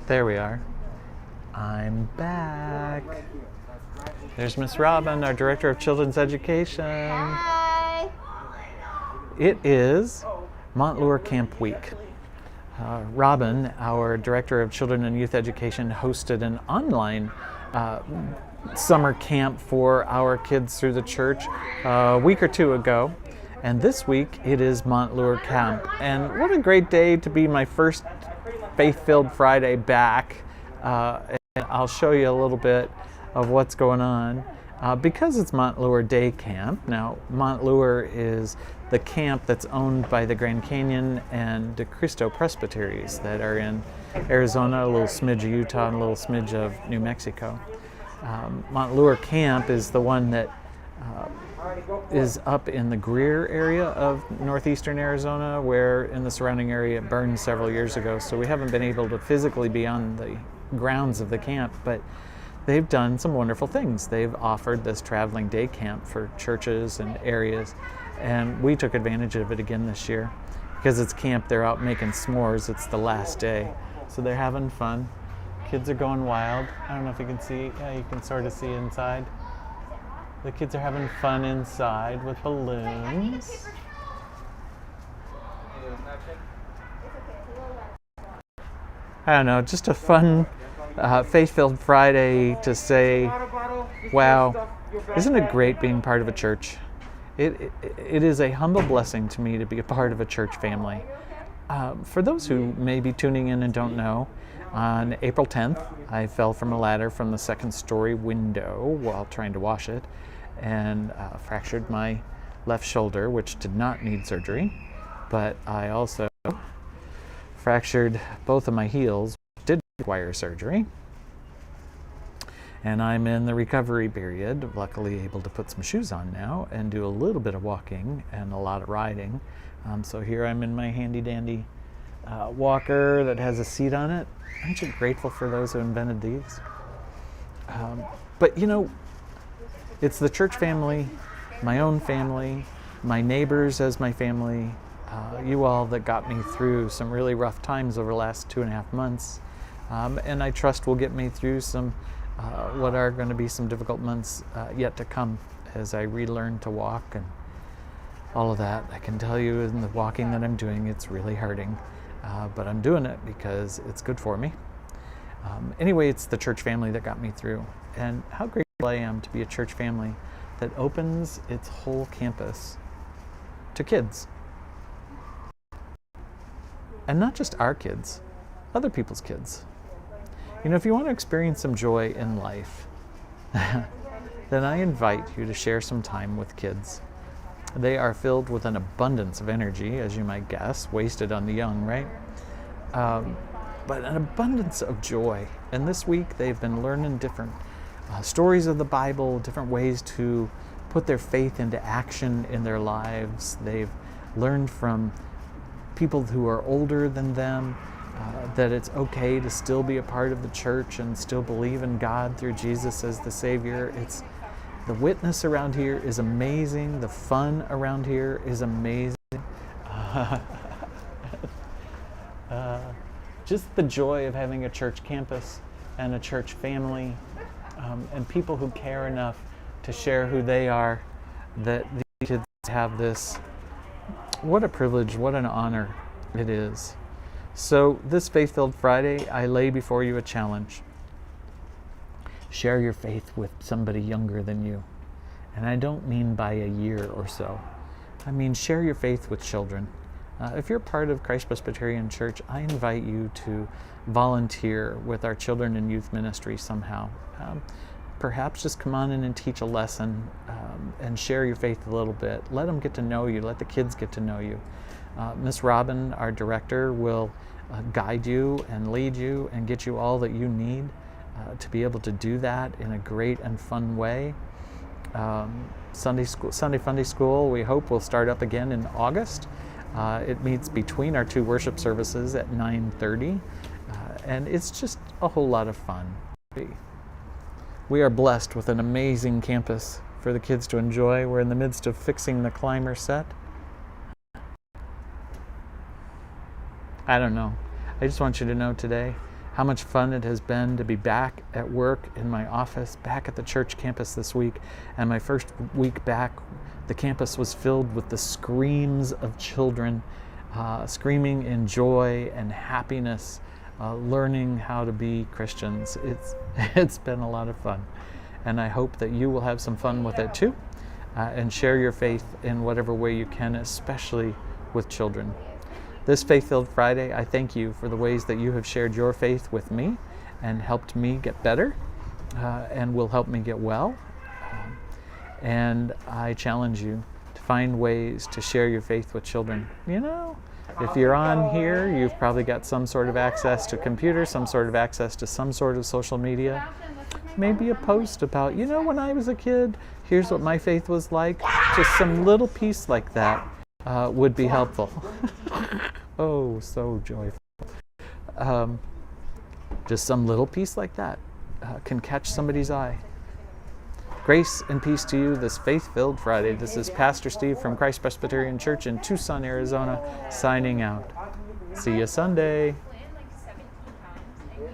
There we are. I'm back. There's Miss Robin, our Director of Children's Education. Hi. It is Montlure Camp Week. Robin, our Director of Children and Youth Education, hosted an online summer camp for our kids through the church a week or two ago. And this week it is Montlure Camp. And what a great day to be my first Faith-Filled Friday back. And I'll show you a little bit of what's going on. Because it's Montlure Day Camp, now Montlure is the camp that's owned by the Grand Canyon and De Cristo Presbyteries that are in Arizona, a little smidge of Utah, and a little smidge of New Mexico. Montlure Camp is the one that is up in the Greer area of northeastern Arizona, where in the surrounding area it burned several years ago. So we haven't been able to physically be on the grounds of the camp, but they've done some wonderful things. They've offered this traveling day camp for churches and areas, and we took advantage of it again this year. Because it's camp, they're out making s'mores. It's the last day, so they're having fun. Kids are going wild. I don't know if you can see. Yeah, you can sort of see inside. The kids are having fun inside with balloons. I don't know, just a fun Faith-Filled Friday to say, wow, isn't it great being part of a church? It is a humble blessing to me to be a part of a church family. For those who may be tuning in and don't know, on April 10th, I fell from a ladder from the second story window while trying to wash it and fractured my left shoulder, which did not need surgery, but I also fractured both of my heels, which did require surgery. And I'm in the recovery period, luckily able to put some shoes on now and do a little bit of walking and a lot of riding. So here I'm in my handy dandy walker that has a seat on it. Aren't you grateful for those who invented these? But you know, it's the church family, my own family, my neighbors as my family, you all that got me through some really rough times over the last 2.5 months. And I trust will get me through some what are going to be some difficult months yet to come as I relearn to walk and all of that. I can tell you in the walking that I'm doing, it's really hurting, but I'm doing it because it's good for me. Anyway, it's the church family that got me through, and how grateful I am to be a church family that opens its whole campus to kids. And not just our kids, other people's kids. You know, if you want to experience some joy in life, then I invite you to share some time with kids. They are filled with an abundance of energy, as you might guess, wasted on the young, right? But an abundance of joy. And this week they've been learning different stories of the Bible, different ways to put their faith into action in their lives. They've learned from people who are older than them that it's okay to still be a part of the church and still believe in God through Jesus as the Savior. The witness around here is amazing. The fun around here is amazing. Just the joy of having a church campus and a church family, and people who care enough to share who they are, that the kids have this. What a privilege, what an honor it is. So this Faith-Filled Friday, I lay before you a challenge. Share your faith with somebody younger than you. And I don't mean by a year or so. I mean share your faith with children. If you're part of Christ Presbyterian Church, I invite you to volunteer with our children and youth ministry somehow. Perhaps just come on in and teach a lesson and share your faith a little bit. Let them get to know you. Let the kids get to know you. Miss Robin, our director, will guide you and lead you and get you all that you need to be able to do that in a great and fun way. Sunday Funday School, we hope, will start up again in August. It meets between our two worship services at 9:30, and it's just a whole lot of fun. We are blessed with an amazing campus for the kids to enjoy. We're in the midst of fixing the climber set. I don't know. I just want you to know today how much fun it has been to be back at work in my office, back at the church campus this week. And my first week back, the campus was filled with the screams of children, screaming in joy and happiness, learning how to be Christians. It's been a lot of fun. And I hope that you will have some fun with it too, and share your faith in whatever way you can, especially with children. This Faith-Filled Friday, I thank you for the ways that you have shared your faith with me and helped me get better, and will help me get well. And I challenge you to find ways to share your faith with children. You know, if you're on here, you've probably got some sort of access to a computer, some sort of access to some sort of social media. Maybe a post about, you know, when I was a kid, here's what my faith was like. Just some little piece like that would be helpful. Oh, so joyful. Just some little piece like that can catch somebody's eye. Grace and peace to you this Faith-Filled Friday. This is Pastor Steve from Christ Presbyterian Church in Tucson, Arizona, signing out. See you Sunday.